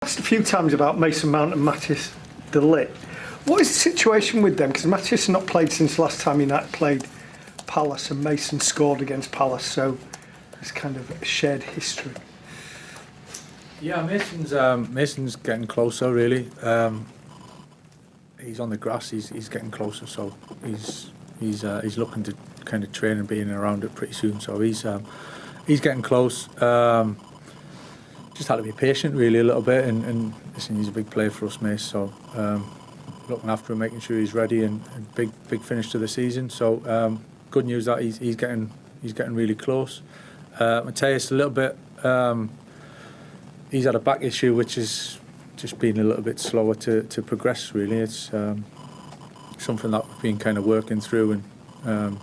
Asked a few times about Mason Mount and Matthias de Ligt. What is the situation with them? Because Matthias has not played since last time United played Palace, and Mason scored against Palace, so it's kind of a shared history. Yeah, Mason's getting closer really. He's on the grass. He's getting closer, so he's looking to kind of train and being around it pretty soon. So he's getting close. Just had to be patient really a little bit, and listen, he's a big player for us, Mace. So looking after him, making sure he's ready, and big finish to the season. So good news that he's getting really close. Matthias a little bit. He's had a back issue, which is just been a little bit slower to progress. Really, it's something that we've been kind of working through, and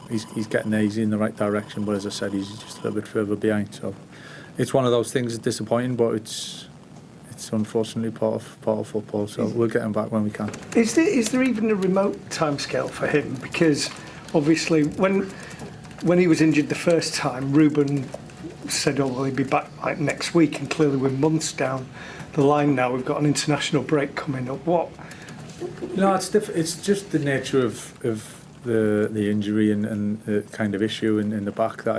he's getting there. He's in the right direction, but as I said, he's just a little bit further behind. So it's one of those things that's disappointing, but it's unfortunately part of football. So we'll get him back when we can. Is there even a remote timescale for him? Because obviously, when he was injured the first time, Ruben said, "Oh, well, he'll be back like next week," and clearly we're months down the line now. We've got an international break coming up. What? No, it's just the nature of the injury and the kind of issue in the back that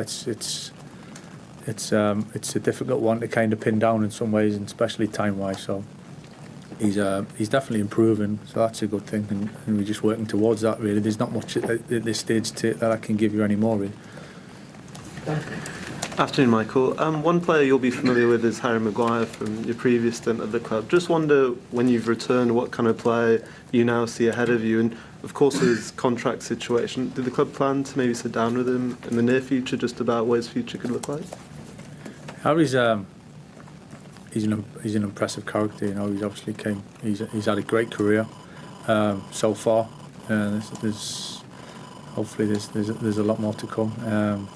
it's a difficult one to kind of pin down in some ways, and especially time-wise. So he's definitely improving, so that's a good thing, and we're just working towards that. Really, there's not much at this stage that I can give you anymore. Really. Afternoon, Michael. One player you'll be familiar with is Harry Maguire from your previous stint at the club. Just wonder, when you've returned, what kind of player you now see ahead of you, and of course his contract situation. Did the club plan to maybe sit down with him in the near future, just about what his future could look like? Harry's he's an impressive character. You know, he's obviously he's had a great career so far. There's hopefully there's a lot more to come.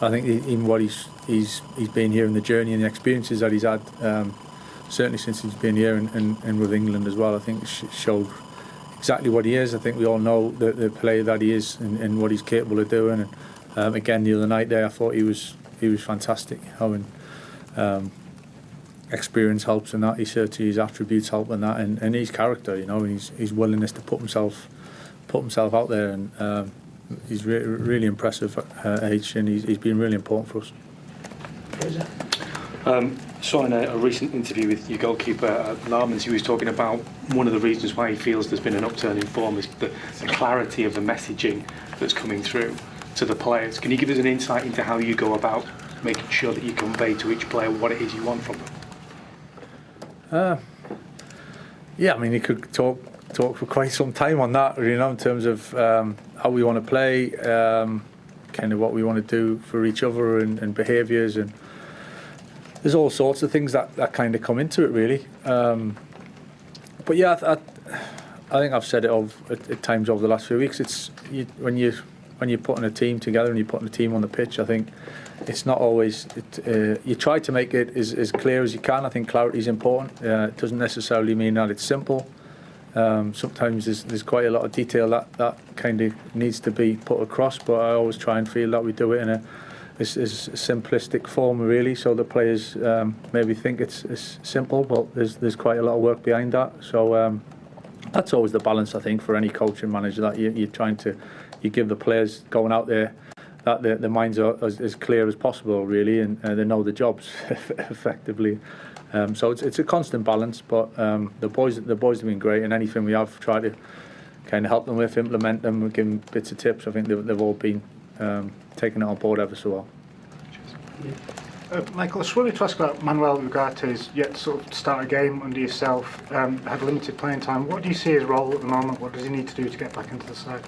I think even what he's been here in the journey and the experiences that he's had, certainly since he's been here and with England as well, I think showed exactly what he is. I think we all know the player that he is and what he's capable of doing. And again, the other night there, I thought he was fantastic. You know, and experience helps in that. He certainly, his attributes help in that, and his character. You know, and his willingness to put himself out there, and he's really impressive at age, and he's been really important for us. Saw in a recent interview with your goalkeeper, Larmans, he was talking about one of the reasons why he feels there's been an upturn in form is the clarity of the messaging that's coming through to the players. Can you give us an insight into how you go about making sure that you convey to each player what it is you want from them? Yeah, I mean, you could talk for quite some time on that, you know, in terms of how we want to play, kind of what we want to do for each other, and behaviours, and there's all sorts of things that kind of come into it, really. But yeah, I think I've said it at times over the last few weeks. It's when you're putting a team together and you're putting a team on the pitch, I think it's not always. You try to make it as clear as you can. I think clarity is important. It doesn't necessarily mean that it's simple. Sometimes there's quite a lot of detail that kind of needs to be put across, but I always try and feel that we do it in a simplistic form, really, so the players maybe think it's simple, but there's quite a lot of work behind that. So that's always the balance, I think, for any coach and manager, that you're trying to give the players going out there that their minds are as clear as possible, really, and they know the jobs effectively. So it's a constant balance, but the boys have been great, and anything we have tried to kind of help them with, implement them, give them bits of tips. I think they've all been taking it on board ever so well. Michael, I just wanted to ask about Manuel Ugarte's yet to sort of start a game under yourself, had limited playing time. What do you see his role at the moment? What does he need to do to get back into the side?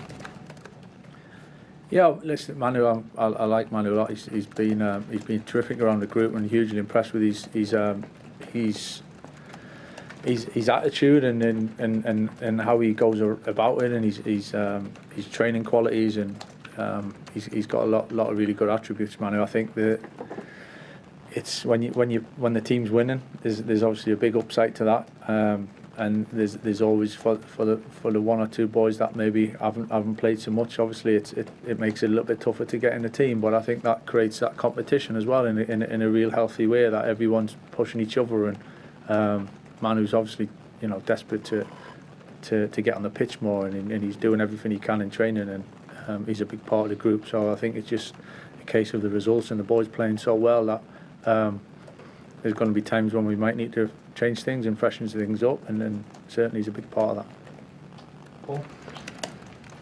Yeah, listen, Manu, I like Manu a lot. He's been terrific around the group, and hugely impressed with his attitude and how he goes about it, and his training qualities, and he's got a lot of really good attributes, Manu. I think that it's when the team's winning, there's obviously a big upside to that. And there's always for the one or two boys that maybe haven't played so much. Obviously, it makes it a little bit tougher to get in the team. But I think that creates that competition as well in a real healthy way, that everyone's pushing each other Man who's obviously, you know, desperate to get on the pitch more, and he's doing everything he can in training, and he's a big part of the group. So I think it's just a case of the results and the boys playing so well that there's going to be times when we might need to change things and freshen things up, and then certainly he's a big part of that. Paul?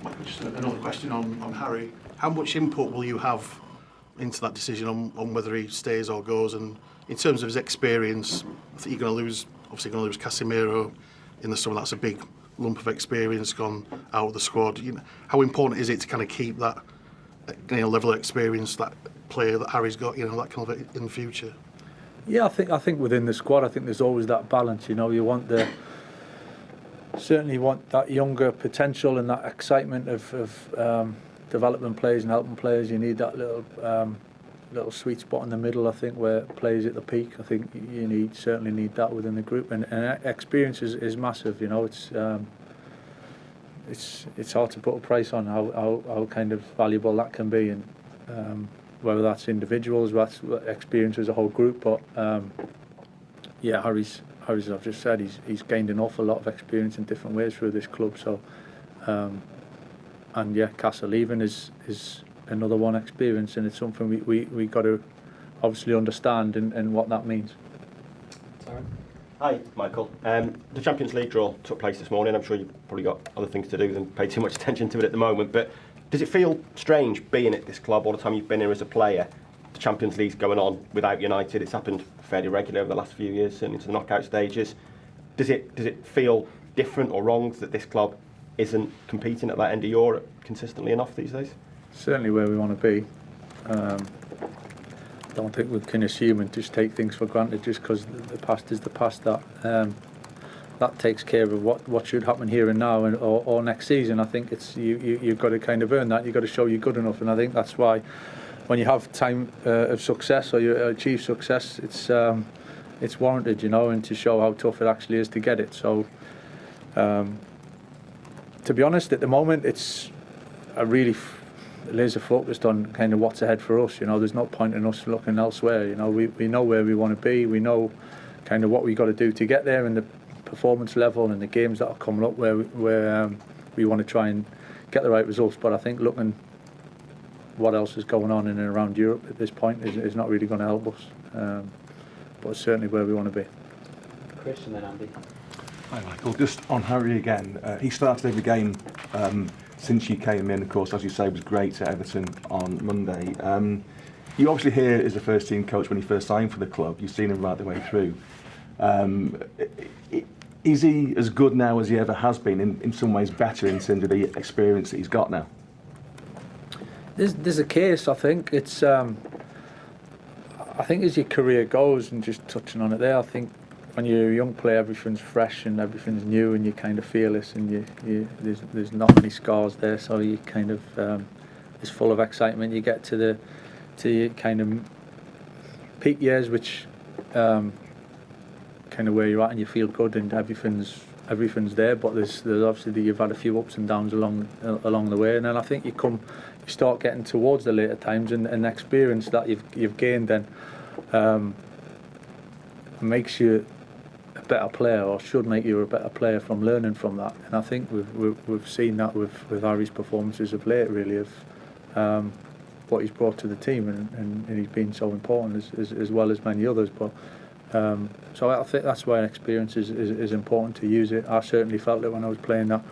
Michael, just another question on Harry. How much input will you have into that decision on whether he stays or goes? And in terms of his experience, I think you're going to lose Casemiro in the summer. That's a big lump of experience gone out of the squad. You know, how important is it to kind of keep that, you know, level of experience, that player that Harry's got, you know, that kind of in the future? Yeah, I think within the squad, I think there's always that balance. You know, you want certainly want that younger potential and that excitement of developing players and helping players. You need that little sweet spot in the middle, I think, where players at the peak. I think you certainly need that within the group, and experience is massive. You know, it's hard to put a price on how kind of valuable that can be, and whether that's individuals, that's experience as a whole group. But yeah, Harry's, as I've just said, he's gained an awful lot of experience in different ways through this club. So and yeah, Casa leaving is another one experience, and it's something we got to obviously understand and what that means. Hi, Michael. The Champions League draw took place this morning. I'm sure you've probably got other things to do than pay too much attention to it at the moment, but does it feel strange being at this club all the time you've been here as a player? The Champions League's going on without United. It's happened fairly regularly over the last few years, certainly into the knockout stages. Does it feel different or wrong that this club isn't competing at that end of Europe consistently enough these days? Certainly where we want to be. Don't think we can assume and just take things for granted just because the past is the past. That takes care of what should happen here and now, or next season. I think it's you've got to kind of earn that. You've got to show you're good enough, and I think that's why when you have time of success or you achieve success, it's warranted, you know, and to show how tough it actually is to get it. So to be honest, at the moment it's a really laser focused on kind of what's ahead for us. You know, there's no point in us looking elsewhere. You know, we know where we want to be. We know kind of what we got to do to get there, and the performance level and the games that are coming up where we want to try and get the right results. But I think looking what else is going on in and around Europe at this point is not really going to help us. But it's certainly where we want to be. Chris and then Andy. Hi Michael, just on Harry again. He started every game since you came in, of course, as you say, was great at Everton on Monday. You obviously here as the first team coach when he first signed for the club. You've seen him right the way through. Is he as good now as he ever has been, in some ways better in terms of the experience that he's got now? There's a case, I think. It's I think as your career goes, and just touching on it there, I think when you're a young player, everything's fresh and everything's new, and you're kind of fearless, and there's not many scars there, so you kind of it's full of excitement. You get to your kind of peak years, which kind of where you're at, and you feel good, and everything's there. But there's obviously you've had a few ups and downs along the way, and then I think you start getting towards the later times, and experience that you've gained then makes you a better player, or should make you a better player from learning from that. And I think we've seen that with Harry's performances of late, really, of what he's brought to the team, and he's been so important as well as many others. But so I think that's why experience is important to use it. I certainly felt it when I was playing that.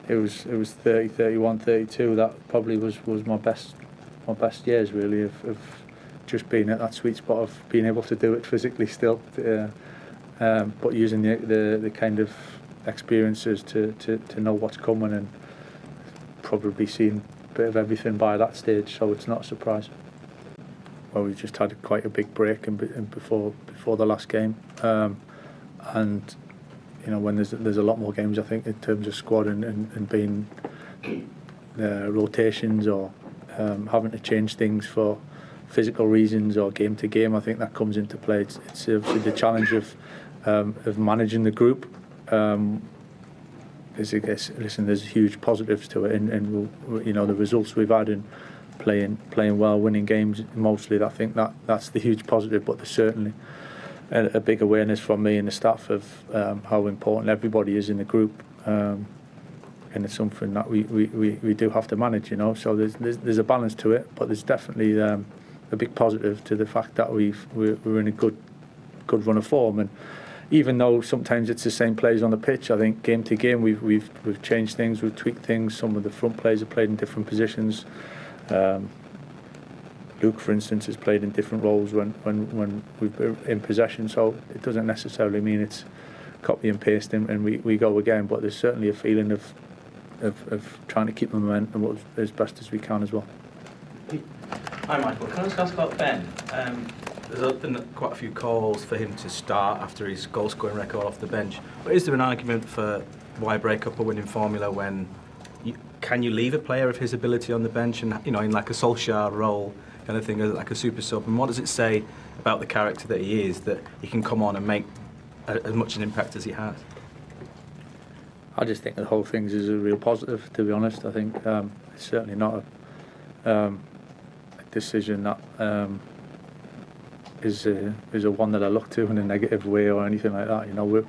It was 30, 31, 32. That probably was my best years, really, of just being at that sweet spot of being able to do it physically still, but using the kind of experiences to know what's coming, and probably seen a bit of everything by that stage. So it's not a surprise. Well, we just had quite a big break before the last game, and you know, when there's a lot more games, I think, in terms of squad and being rotations or having to change things for physical reasons or game to game, I think that comes into play. It's obviously the challenge of managing the group. There's huge positives to it, and you know, the results we've had in playing well, winning games mostly. I think that's the huge positive. But there's certainly a big awareness from me and the staff of how important everybody is in the group, and it's something that we do have to manage, you know. So there's a balance to it, but there's definitely a big positive to the fact that we're in a good run of form. And even though sometimes it's the same players on the pitch, I think game to game we've changed things, we've tweaked things. Some of the front players have played in different positions. Luke, for instance, has played in different roles when we've been in possession, so it doesn't necessarily mean it's copy and paste and we go again, but there's certainly a feeling of trying to keep the momentum as best as we can as well. Hi Michael, can I just ask about Ben? There's been quite a few calls for him to start after his goal scoring record off the bench, but is there an argument for why break up a winning formula when can you leave a player of his ability on the bench and, you know, in like a Solskjaer role kind of thing, like a super sub, and what does it say about the character that he is that he can come on and make as much an impact as he has? I just think the whole thing is a real positive, to be honest. I think it's certainly not a decision that is a one that I look to in a negative way or anything like that. You know,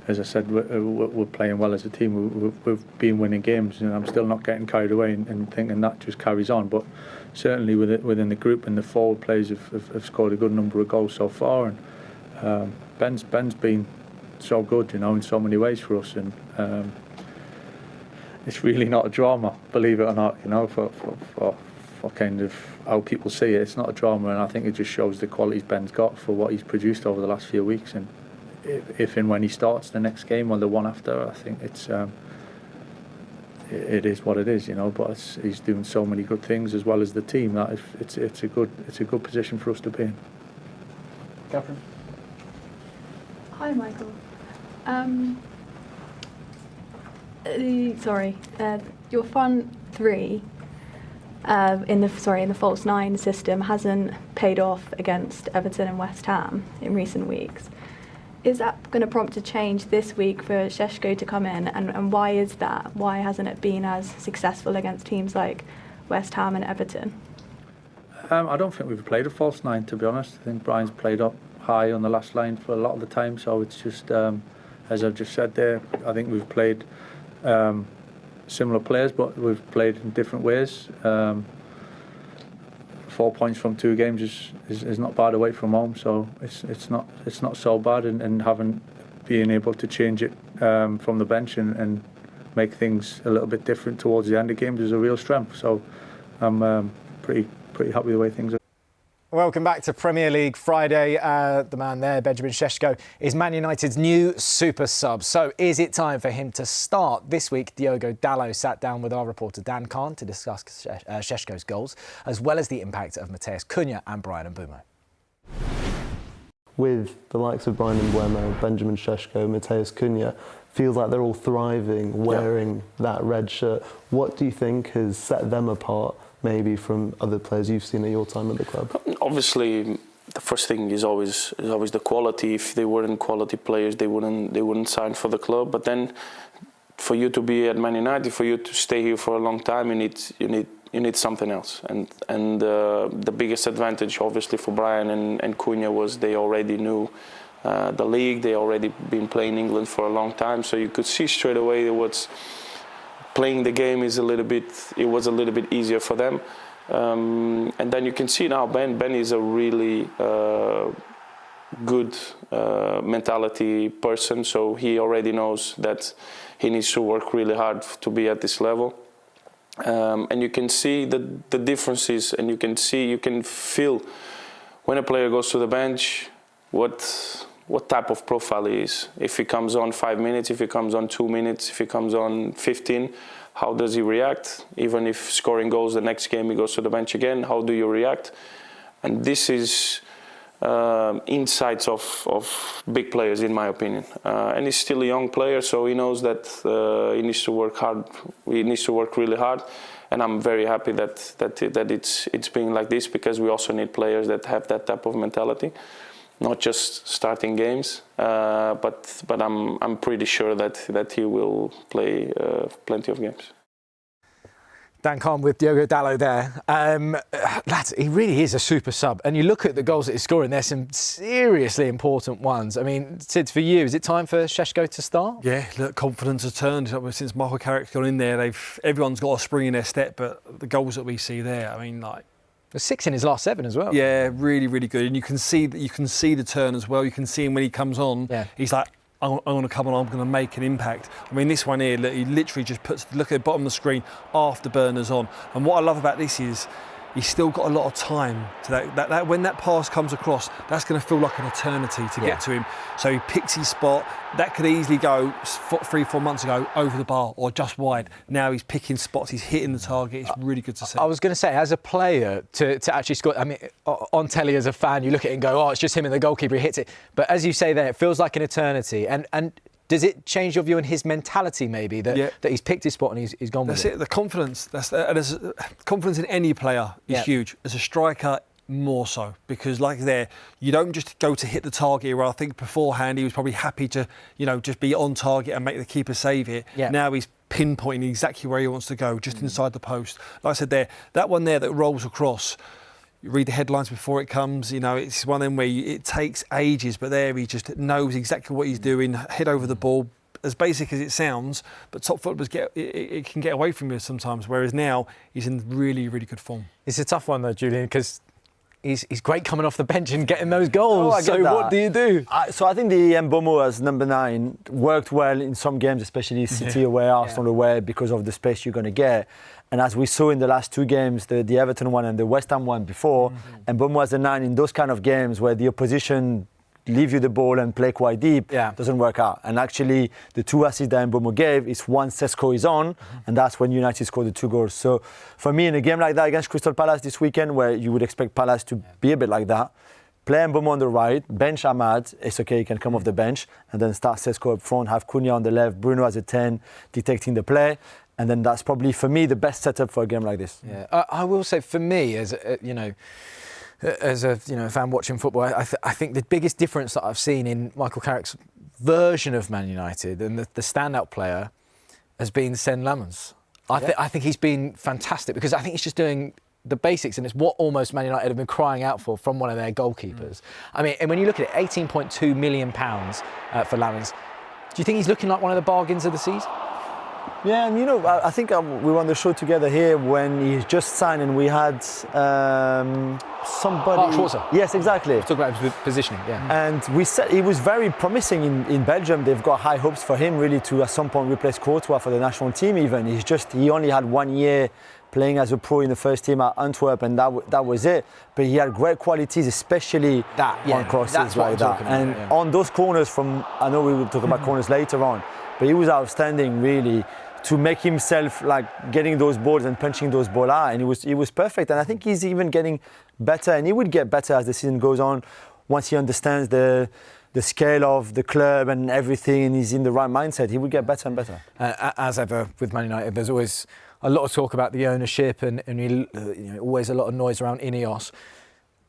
as I said, we're playing well as a team. We've been winning games, and I'm still not getting carried away and thinking that just carries on. But certainly within the group and the forward players have scored a good number of goals so far. And Ben's been so good, you know, in so many ways for us. And it's really not a drama, believe it or not. You know, for kind of how people see it, it's not a drama, and I think it just shows the qualities Ben's got for what he's produced over the last few weeks. And if and when he starts the next game or the one after, I think it is what it is, you know. But he's doing so many good things as well as the team that it's a good position for us to be in. Catherine. Hi, Michael. Your front three in the false nine system hasn't paid off against Everton and West Ham in recent weeks. Is that going to prompt a change this week for Shesho to come in, and why is that? Why hasn't it been as successful against teams like West Ham and Everton? I don't think we've played a false nine, to be honest. I think Brian's played up high on the last line for a lot of the time, so it's just as I've just said there, I think we've played similar players, but we've played in different ways. 4 points from 2 games is not bad away from home, so it's not so bad, and being able to change it from the bench and make things a little bit different towards the end of games is a real strength. So I'm pretty happy with the way things are. Welcome back to Premier League Friday. The man there, Benjamin Shesko, is Man United's new super sub. So is it time for him to start? This week, Diogo Dalot sat down with our reporter Dan Kahn to discuss Sheshko's goals, as well as the impact of Matheus Cunha and Brian Mbeumo. With the likes of Brian Mbeumo, Benjamin Shesko, Matheus Cunha, feels like they're all thriving, wearing that red shirt. What do you think has set them apart, maybe from other players you've seen at your time at the club? Obviously, the first thing is always the quality. If they weren't quality players, they wouldn't sign for the club. But then, for you to be at Man United, for you to stay here for a long time, you need something else. And the biggest advantage, obviously, for Brian and Cunha was they already knew the league. They already been playing England for a long time, so you could see straight away it was. Playing the game was a little bit easier for them, and then you can see now Ben is a really good mentality person, so he already knows that he needs to work really hard to be at this level, and you can see the differences, and you can feel when a player goes to the bench what type of profile he is. If he comes on 5 minutes, if he comes on 2 minutes, if he comes on 15, how does he react? Even if scoring goals the next game he goes to the bench again, how do you react? And this is insights of big players, in my opinion. And he's still a young player, so he knows that he needs to work hard. He needs to work really hard. And I'm very happy that it's being like this, because we also need players that have that type of mentality. Not just starting games, but I'm pretty sure that he will play plenty of games. Dan Calm with Diogo Dalot there. Lads, he really is a super sub. And you look at the goals that he's scoring, there's some seriously important ones. I mean, Sid, for you, is it time for Shesho to start? Yeah, look, confidence has turned. Since Michael Carrick's gone in there, everyone's got a spring in their step, but the goals that we see there, I mean, like... There's 6 in his last 7 as well. Yeah, really, really good. And you can see the turn as well. You can see him when he comes on. Yeah. He's like, I'm going to come on, I'm going to make an impact. I mean, this one here, he literally just look at the bottom of the screen, afterburners on. And what I love about this is he's still got a lot of time to that when that pass comes across, that's going to feel like an eternity to get to him. So he picks his spot. That could easily go 3-4 months ago over the bar or just wide. Now he's picking spots, he's hitting the target. It's really good to see. I was going to say, as a player, to actually score, I mean, on telly as a fan, you look at it and go, oh, it's just him and the goalkeeper, he hits it. But as you say there, it feels like an eternity. And does it change your view on his mentality, maybe, that he's picked his spot and he's gone with it? That's it, the confidence. Confidence in any player is huge. As a striker, more so. Because like there, you don't just go to hit the target, where I think beforehand he was probably happy to, just be on target and make the keeper save it. Yeah. Now he's pinpointing exactly where he wants to go, just inside the post. Like I said there, that one there that rolls across, you read the headlines before it comes, it's one of them where it takes ages, but there he just knows exactly what he's doing, head over the ball, as basic as it sounds, but top footballers it can get away from you sometimes, whereas now he's in really, really good form. It's a tough one though, Julian, because he's great coming off the bench and getting those goals. So what do you do? So I think the Mbomo as number 9 worked well in some games, especially City away, Arsenal away, because of the space you're going to get. And as we saw in the last 2 games, the Everton one and the West Ham one before, Mbomo as a 9 in those kind of games where the opposition leave you the ball and play quite deep, doesn't work out. And actually, the 2 assists that Mbomo gave is one Sesko is on, and that's when United scored the 2 goals. So for me, in a game like that against Crystal Palace this weekend, where you would expect Palace to be a bit like that, play Mbomo on the right, bench Ahmad, it's okay, he can come off the bench, and then start Sesko up front, have Cunha on the left, Bruno as a 10, dictating the play. And then that's probably, for me, the best setup for a game like this. Yeah, I will say, for me, as a fan watching football, I think the biggest difference that I've seen in Michael Carrick's version of Man United and the standout player has been Sen Lammens. I think he's been fantastic because I think he's just doing the basics, and it's what almost Man United have been crying out for from one of their goalkeepers. I mean, and when you look at it, £18.2 million for Lammens, do you think he's looking like one of the bargains of the season? Yeah, and I think we were on the show together here when he just signed, and we had somebody. Schwarzer. Yes, exactly. Talk about his positioning, yeah. And we said he was very promising in Belgium. They've got high hopes for him, really, to at some point replace Courtois for the national team. Even he only had 1 year playing as a pro in the first team at Antwerp, and that was it. But he had great qualities, especially on crosses like that. And on those corners I know we will talk about corners later on, but he was outstanding, really, to make himself like getting those balls and punching those balls out, and he was perfect. And I think he's even getting better, and he would get better as the season goes on once he understands the scale of the club and everything, and he's in the right mindset. He would get better and better. As ever with Man United, there's always a lot of talk about the ownership and always a lot of noise around Ineos.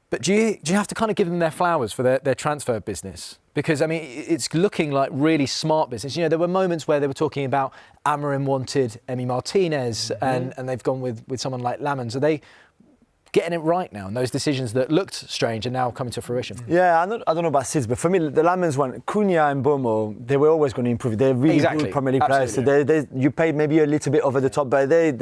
But do you have to kind of give them their flowers for their transfer business? Because, I mean, it's looking like really smart business. There were moments where they were talking about Amorim wanted Emi Martinez and they've gone with someone like Lammens. Are they getting it right now? And those decisions that looked strange are now coming to fruition. Yeah, I don't know about Sids, but for me, the Lammens one, Cunha and Mbomo, they were always going to improve. They're really good Premier League players. So you paid maybe a little bit over the top, but they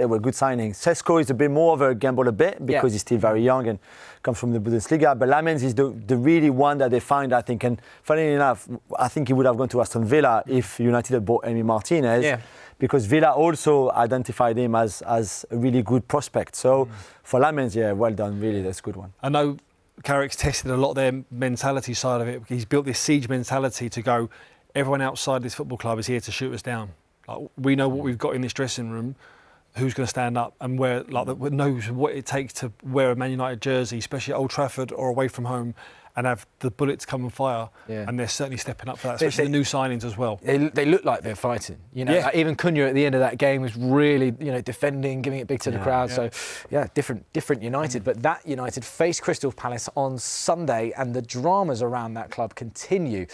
were good signings. Sesko is a bit more of a gamble because he's still very young and comes from the Bundesliga. But Lammens is the really one that they find, I think. And funnily enough, I think he would have gone to Aston Villa if United had bought Emi Martinez. Yeah. Because Villa also identified him as a really good prospect. So for Lammens, well done, really, that's a good one. I know Carrick's tested a lot of their mentality side of it. He's built this siege mentality to go, everyone outside this football club is here to shoot us down. Like, we know what we've got in this dressing room, who's going to stand up and knows what it takes to wear a Man United jersey, especially at Old Trafford or away from home, and have the bullets come and fire. Yeah. And they're certainly stepping up for that, especially the new signings as well. They look like they're fighting. You know, Yeah. even Cunha at the end of that game was really, defending, giving it big to the crowd. Yeah. So, yeah, different United. But that United faced Crystal Palace on Sunday, and the dramas around that club continue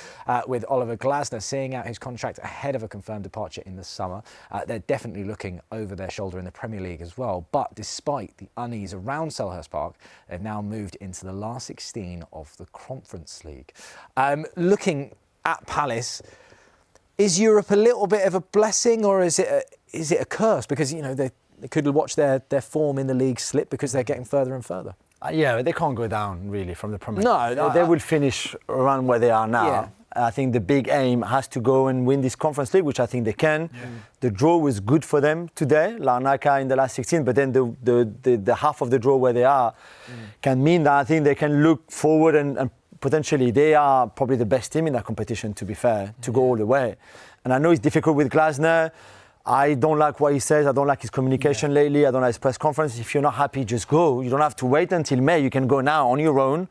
with Oliver Glasner seeing out his contract ahead of a confirmed departure in the summer. They're definitely looking over their shoulder in the Premier League as well. But despite the unease around Selhurst Park, they've now moved into the last 16 of the Conference League. Looking at Palace, is Europe a little bit of a blessing, or is it a curse? Because they could watch their form in the league slip because they're getting further and further. Yeah, they can't go down really from the Premier League. No, they will finish around where they are now. Yeah. I think the big aim has to go and win this Conference League, which I think they can. Yeah. The draw was good for them today, Larnaca in the last 16, but then the half of the draw where they are can mean that I think they can look forward and potentially they are probably the best team in that competition, to be fair, to go all the way. And I know it's difficult with Glasner. I don't like what he says. I don't like his communication lately. I don't like his press conference. If you're not happy, just go. You don't have to wait until May. You can go now on your own.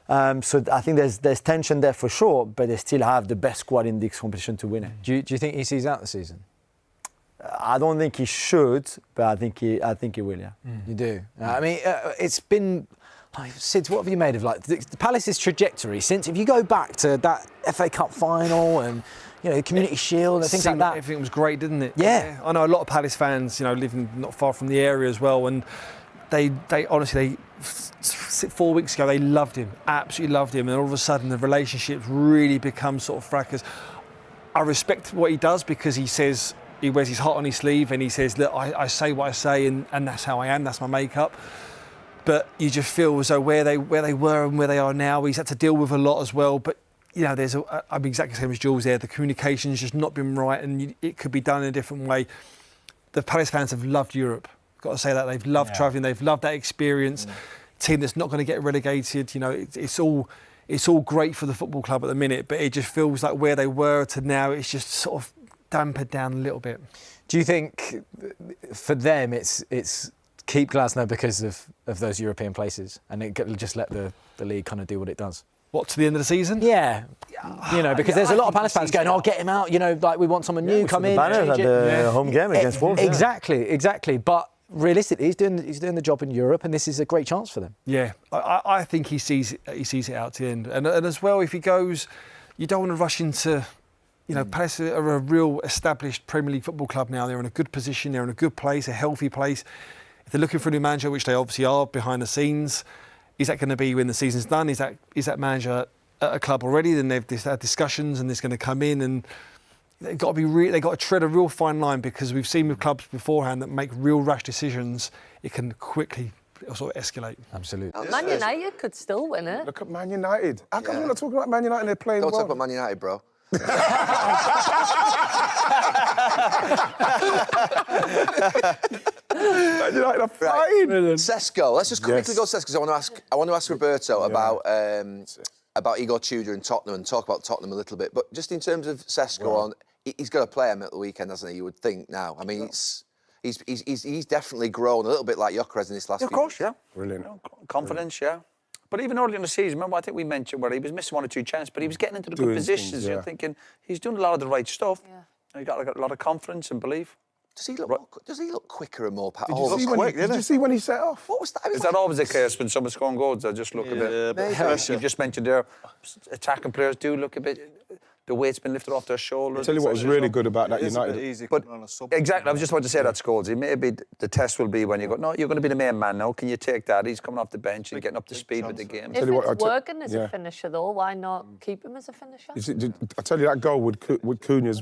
So I think there's tension there for sure, but they still have the best squad in this competition to win it. Do you think he sees out the season? I don't think he should, but I think he will. Yeah. You do. I mean, it's been. Sid, what have you made of the Palace's trajectory since? If you go back to that FA Cup final and Community Shield and things like that, Everything was great, didn't it? Yeah. I know a lot of Palace fans, living not far from the area as well, and they honestly 4 weeks ago they loved him, absolutely loved him, and all of a sudden the relationships really become sort of fracas. I respect what he does because he says he wears his heart on his sleeve and he says, look, I say what I say and that's how I am, that's my makeup. But you just feel as though where they were and where they are now, he's had to deal with a lot as well. But I'm exactly the same as Jules there. The communication's just not been right, and it could be done in a different way. The Palace fans have loved Europe. Got to say that they've loved travelling. They've loved that experience. Team that's not going to get relegated. It's all great for the football club at the minute, but it just feels like where they were to now, it's just sort of dampened down a little bit. Do you think for them it's keep Glasner because of those European places, and just let the league kind of do what it does? What, to the end of the season? Yeah. Because there's a lot of Palace fans going, get him out, we want someone new, come in. Banners at the home game against Wolves. Exactly. But realistically, he's doing the job in Europe, and this is a great chance for them. Yeah, I think he sees it out to the end. And as well, if he goes, you don't want to rush into... Palace are a real established Premier League football club now. They're in a good position, they're in a good place, a healthy place. If they're looking for a new manager, which they obviously are behind the scenes, is that going to be when the season's done? Is that manager at a club already? Then they've had discussions and it's going to come in, and they've got to tread a real fine line, because we've seen with clubs beforehand that make real rash decisions, it can quickly sort of escalate. Absolutely. Man United could still win it. Look at Man United. How come we're not talking about Man United and they're playing well? Don't talk about Man United, bro. Man United are flying. Sesko. Let's just quickly go Sesko, because I want to ask Roberto about Igor Tudor and Tottenham, and talk about Tottenham a little bit. But just in terms of Sesko, he's got to play him at the weekend, hasn't he? You would think now. I mean, he's definitely grown a little bit like Gyökeres in this last. Of course, yeah. Brilliant. Confidence, yeah. But even early in the season, remember, I think we mentioned where he was missing 1 or 2 chances, but he was getting into the good positions. You're thinking he's doing a lot of the right stuff. Yeah. He got a lot of confidence and belief. Does he look quicker and more Did you see when he set off? What was that? Is that always the case when someone's scoring goals? They just look a bit. You've just mentioned there, attacking players do look a bit. The weight's been lifted off their shoulders. I'll tell you what was really good about that United. Exactly, I was just about to say that, Scholesy. Maybe the test will be when you go, no, you're going to be the main man now. Can you take that? He's coming off the bench and getting up to speed with the game. If it's working as a finisher, though, why not keep him as a finisher? I tell you, that goal with Cunha's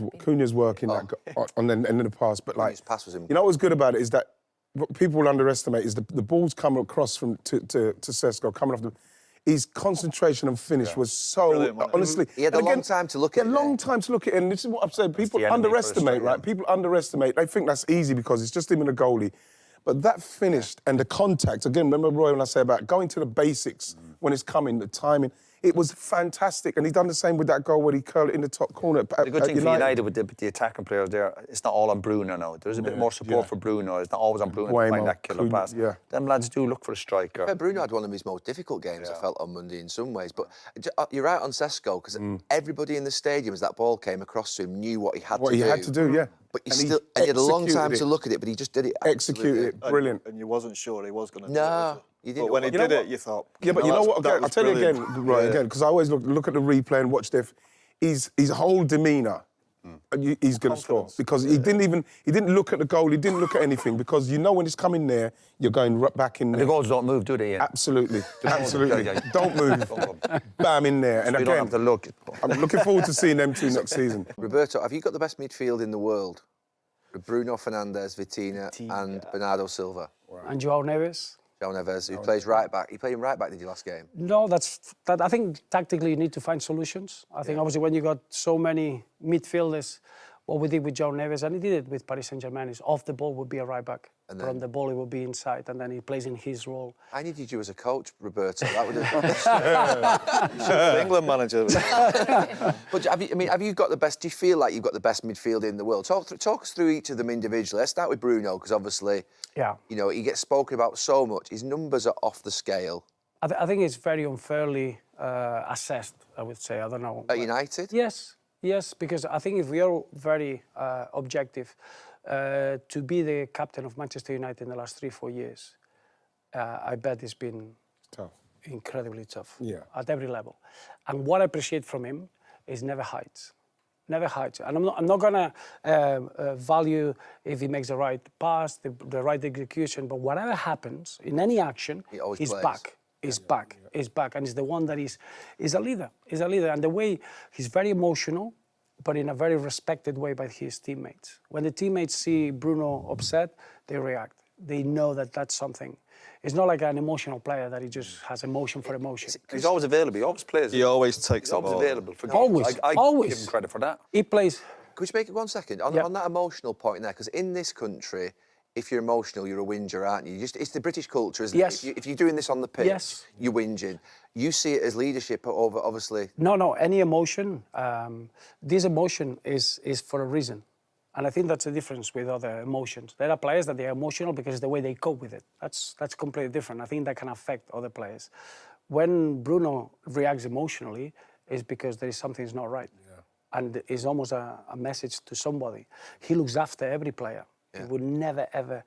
work in that on the end of the pass, but like, you know what was good about it is that what people will underestimate is the balls coming across from to Sesko, coming off the... His concentration and finish was so... Brilliant, honestly... He had a long time to look at it. A long time to look at it, and this is what I've said. People underestimate, right? People underestimate. They think that's easy because it's just him and a goalie. But that finish and the contact, again, remember, Roy, when I say about going to the basics when it's coming, the timing, It was fantastic, and he done the same with that goal where he curled it in the top corner. The good thing for United with the attacking players there, it's not all on Bruno now. There's a bit more support for Bruno. It's not always on Bruno to find that killer pass. Them lads do look for a striker. Yeah, Bruno had one of his most difficult games, I felt, on Monday in some ways. But you're right on Sesko, because everybody in the stadium, as that ball came across to him, knew what he had to do. What he had to do, yeah. But he had a long time to look at it, but he just did it. Executed it, brilliant. And you wasn't sure he was going to do it. No, you didn't. But when he did it, you thought... Yeah, but you know what? I'll tell you again, again, because I always look at the replay and watch Def. His whole demeanour, he's going to score. Because he didn't look at the goal, he didn't look at anything, because you know when it's coming there, you're going right back in there. And the goals don't move, do they, Ian? Absolutely, absolutely. Don't move. Bam, in there. And so again, don't have to look. I'm looking forward to seeing them two next season. Roberto, have you got the best midfield in the world? Bruno Fernandes, Vitinha and Bernardo Silva. And João Neves. João Neves, who plays right back. He played him right back, did you, last game? No, I think tactically you need to find solutions. I think obviously when you got so many midfielders, what we did with João Neves, and he did it with Paris Saint-Germain, is off the ball would be a right back. And then, on the ball, he will be inside, and then he plays in his role. I needed you as a coach, Roberto. That would have... England manager. But have you got the best? Do you feel like you've got the best midfield in the world? Talk us through each of them individually. Let's start with Bruno, because obviously, you know, he gets spoken about so much. His numbers are off the scale. I think it's very unfairly assessed, I would say. I don't know. At United? Yes, because I think if we are very objective, to be the captain of Manchester United in the last 3-4 years, I bet it's been tough, incredibly tough, at every level. And what I appreciate from him is never hides. And I'm not gonna value if he makes the right pass, the right execution, but whatever happens in any action, he's back. He's back, and he's the one that is a leader. He's a leader, and the way he's very emotional, but in a very respected way by his teammates. When the teammates see Bruno upset, they react. They know that that's something. It's not like an emotional player that he just has emotion for emotion. He's always available. He always plays. He always takes the ball. He's always available. For always. I give him credit for that. He plays. Could you make it 1 second on that emotional point there? Because in this country, if you're emotional, you're a whinger, aren't you? It's the British culture, isn't it? If you're doing this on the pitch, you're whinging. You see it as leadership over, obviously. No, any emotion. This emotion is for a reason. And I think that's the difference with other emotions. There are players that they are emotional because it's the way they cope with it. That's completely different. I think that can affect other players. When Bruno reacts emotionally, it's because there is something that's not right. And it's almost a message to somebody. He looks after every player. He would never, ever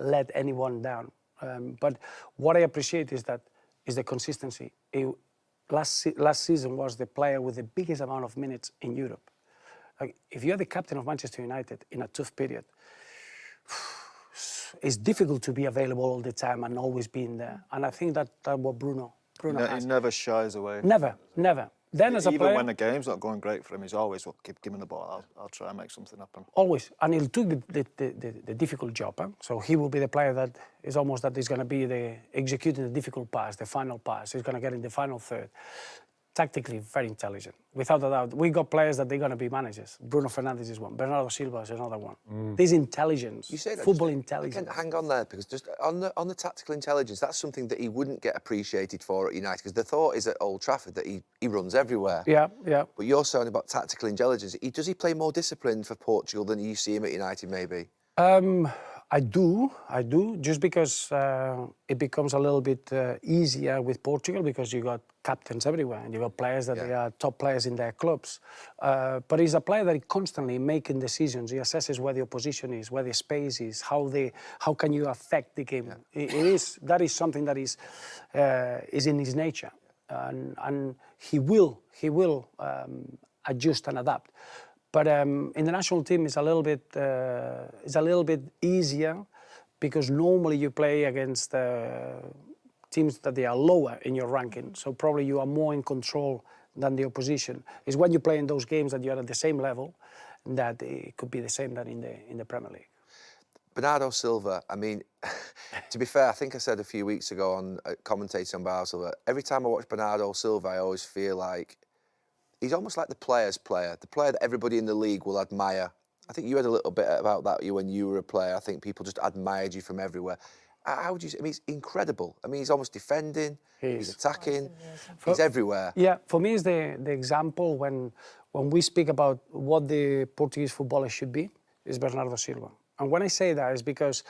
let anyone down. But what I appreciate is the consistency. Last season was the player with the biggest amount of minutes in Europe. Like, if you're the captain of Manchester United in a tough period, it's difficult to be available all the time and always being there. And I think that's what Bruno has. He never shies away. Never. Then as a player, even when the game's not going great for him, he's always, give me the ball, I'll try and make something happen. Always. And he'll do the difficult job. Huh? So he will be the player that is almost that is going to be executing the difficult pass, the final pass. He's going to get in the final third. Tactically, very intelligent. Without a doubt. We got players that they're going to be managers. Bruno Fernandes is one. Bernardo Silva is another one. This intelligence, you say that, football intelligence. Hang on there, because just on the tactical intelligence, that's something that he wouldn't get appreciated for at United, because the thought is at Old Trafford that he runs everywhere. Yeah. But you're saying about tactical intelligence. Does he play more disciplined for Portugal than you see him at United, maybe? I do, just because it becomes a little bit easier with Portugal because you got captains everywhere and you got players that they are top players in their clubs. But he's a player that is constantly making decisions. He assesses where the opposition is, where the space is, how can you affect the game. That is something that is in his nature, and he will adjust and adapt. But in the national team, it's a little bit easier because normally you play against teams that they are lower in your ranking. So probably you are more in control than the opposition. It's when you play in those games that you are at the same level that it could be the same that in the Premier League. Bernardo Silva, I mean, to be fair, I think I said a few weeks ago on commentating on Bernardo Silva, every time I watch Bernardo Silva, I always feel like he's almost like the player's player, the player that everybody in the league will admire. I think you had a little bit about that when you were a player. I think people just admired you from everywhere. How would you say? I mean, he's incredible. I mean, he's almost defending, he's attacking, For- he's everywhere. Yeah, for me, it's the example when we speak about what the Portuguese footballer should be, is Bernardo Silva. And when I say that, it's because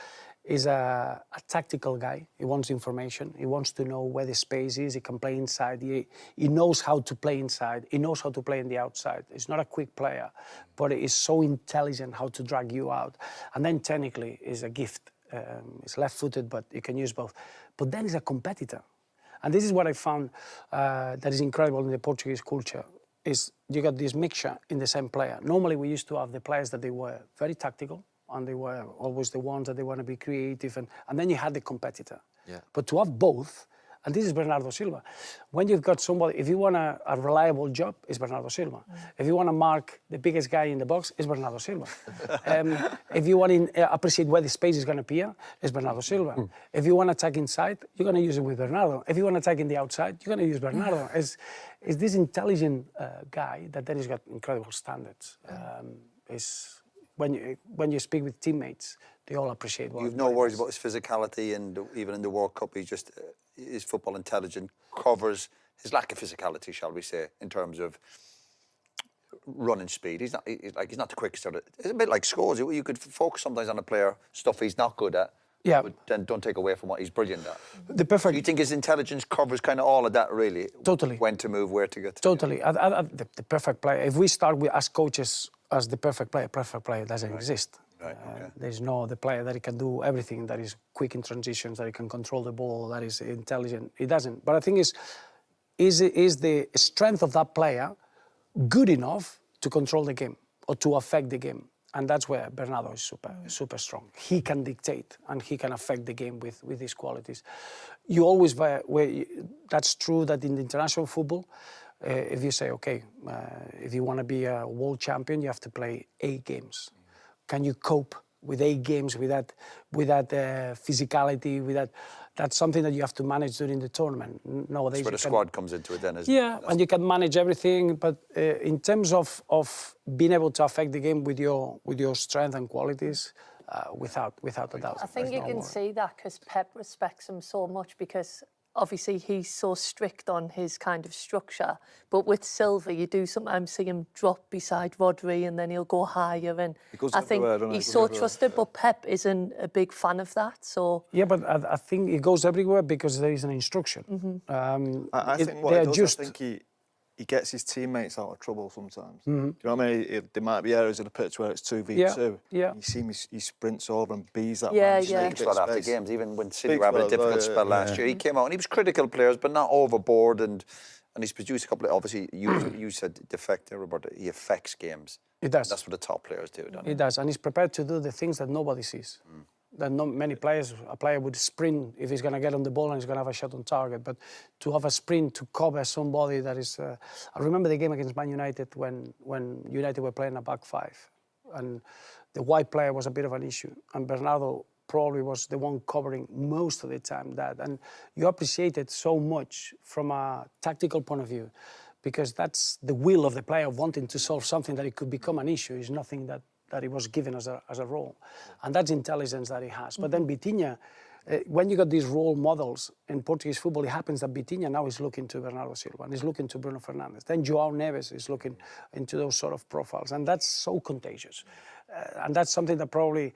he's a tactical guy. He wants information. He wants to know where the space is. He can play inside. He knows how to play inside. He knows how to play on the outside. He's not a quick player, but he's so intelligent how to drag you out. And then technically, he's a gift. He's left-footed, but he can use both. But then he's a competitor. And this is what I found that is incredible in the Portuguese culture, is you got this mixture in the same player. Normally, we used to have the players that they were very tactical, and they were always the ones that they want to be creative, and then you had the competitor. Yeah. But to have both, and this is Bernardo Silva. When you've got somebody, if you want a reliable job, it's Bernardo Silva. If you want to mark the biggest guy in the box, it's Bernardo Silva. If you want to appreciate where the space is going to appear, it's Bernardo Silva. If you want to attack inside, you're going to use it with Bernardo. If you want to attack in the outside, you're going to use Bernardo. It's this intelligent guy that then has got incredible standards. When you speak with teammates, they all appreciate what. You've no worries about his physicality, and even in the World Cup, his football intelligence covers his lack of physicality, shall we say, in terms of running speed. He's not the quickest. It's a bit like Scholes. You could focus sometimes on a player stuff he's not good at. Yeah. But then don't take away from what he's brilliant at. The perfect. Do you think his intelligence covers kind of all of that, really? Totally. When to move, where to get to. Totally. The perfect player. If we start with as coaches as the perfect player doesn't exist. Right, okay. There's no the player that he can do everything, that is quick in transitions, that he can control the ball, that is intelligent. He doesn't. But I think is the strength of that player good enough to control the game or to affect the game? And that's where Bernardo is super strong. He can dictate and he can affect the game with his qualities. You always, that's true that in the international football, if you say, okay, if you want to be a world champion, you have to play 8 games. Can you cope with 8 games with that physicality, with that? That's something that you have to manage during the tournament. Nowadays, that's where the squad comes into it then, isn't it? And you can manage everything, but in terms of being able to affect the game with your strength and qualities, without a doubt. I think you can see that because Pep respects him so much, because obviously he's so strict on his kind of structure, but with Silva you do sometimes see him drop beside Rodri and then he'll go higher, and I think he's so trusted, but Pep isn't a big fan of that. So yeah, but I think he goes everywhere because there is an instruction. I think what he does, I think he gets his teammates out of trouble sometimes. Do you know what I mean? There might be areas of the pitch where it's 2v2. Yeah. You see him, he sprints over and bees that man. Yeah. Speaks well after games, even when City were having a difficult spell last year. He came out and he was critical of players, but not overboard, and he's produced a couple of, obviously, you said defect there, Roberto, he affects games. He does. That's what the top players do, don't He does, and he's prepared to do the things that nobody sees. That not many players, a player would sprint if he's going to get on the ball and he's going to have a shot on target, but to have a sprint to cover somebody that is... I remember the game against Man United when United were playing a back 5, and the wide player was a bit of an issue, and Bernardo probably was the one covering most of the time that, and you appreciate it so much from a tactical point of view, because that's the will of the player wanting to solve something that it could become an issue. It's nothing that he was given as a role. And that's intelligence that he has. But then Vitinha, when you got these role models in Portuguese football, it happens that Vitinha now is looking to Bernardo Silva and is looking to Bruno Fernandes. Then João Neves is looking into those sort of profiles. And that's so contagious. And that's something that probably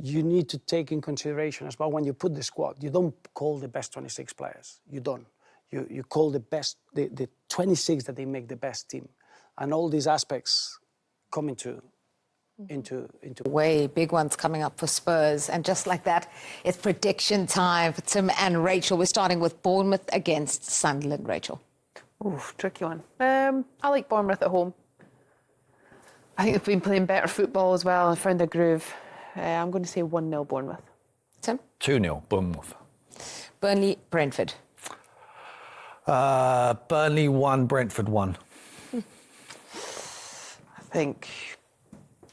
you need to take in consideration as well when you put the squad. You don't call the best 26 players. You don't. You call the best, the 26 that they make the best team. And all these aspects come into way big ones coming up for Spurs, and just like that, it's prediction time for Tim and Rachel. We're starting with Bournemouth against Sunderland. Rachel. Ooh, tricky one. I like Bournemouth at home. I think they've been playing better football as well and found their groove. I'm going to say 1-0 Bournemouth. Tim? 2-0 Bournemouth. Burnley, Brentford. Burnley 1, Brentford 1. I think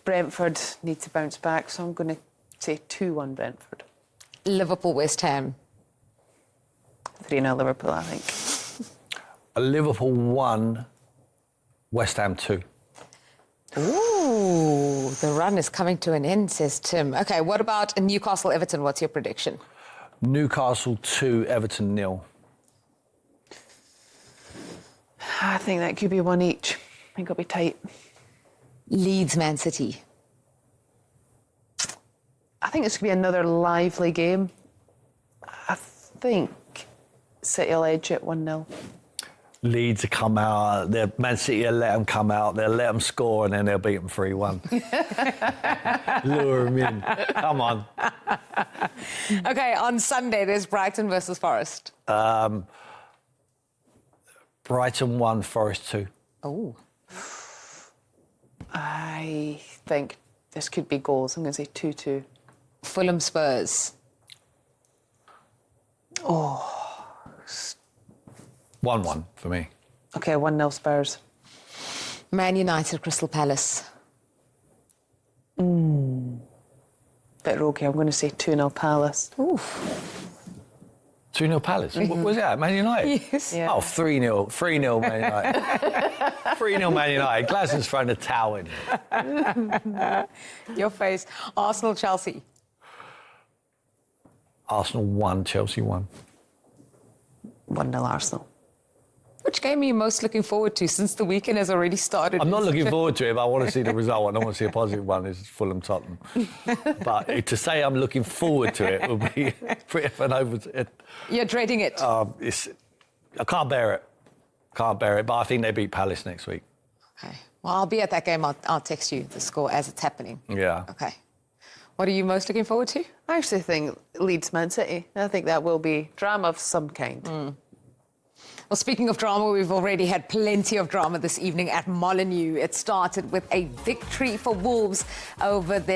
Brentford need to bounce back, so I'm going to say 2-1 Brentford. Liverpool, West Ham. 3-0 Liverpool, I think. Liverpool 1, West Ham 2. Ooh, the run is coming to an end, says Tim. Okay, what about Newcastle, Everton? What's your prediction? Newcastle 2, Everton 0. I think that could be one each. I think it'll be tight. Leeds Man City. I think this could be another lively game. I think City will edge it 1-0. Leeds will come out, Man City will let them come out, they'll let them score and then they'll beat them 3-1. Lure them in. Come on. Okay, on Sunday there's Brighton versus Forest. Brighton 1, Forest 2. Oh. I think this could be goals. I'm going to say 2-2. Fulham Spurs. Oh. 1-1 for me. Okay, 1-0 Spurs. Man United Crystal Palace. Bit roguey. I'm going to say 2-0 Palace. Oof. 2-0 Palace? What was that, Man United? Yes. Yeah. Oh, 3-0. 3-0 Man United. 3-0 Man United. Glaston's thrown a towel in. Your face. Arsenal Chelsea. Arsenal 1, Chelsea 1. 1-0 Arsenal. Which game are you most looking forward to since the weekend has already started? I'm not looking forward to it, but I want to see the result. I don't want to see a positive one. It's Fulham Tottenham. But to say I'm looking forward to it would be pretty of an over. You're dreading it. I can't bear it. Can't bear it. But I think they beat Palace next week. Okay. Well, I'll be at that game. I'll text you the score as it's happening. Yeah. Okay. What are you most looking forward to? I actually think Leeds Man City. I think that will be drama of some kind. Well, speaking of drama, we've already had plenty of drama this evening at Molineux. It started with a victory for Wolves over their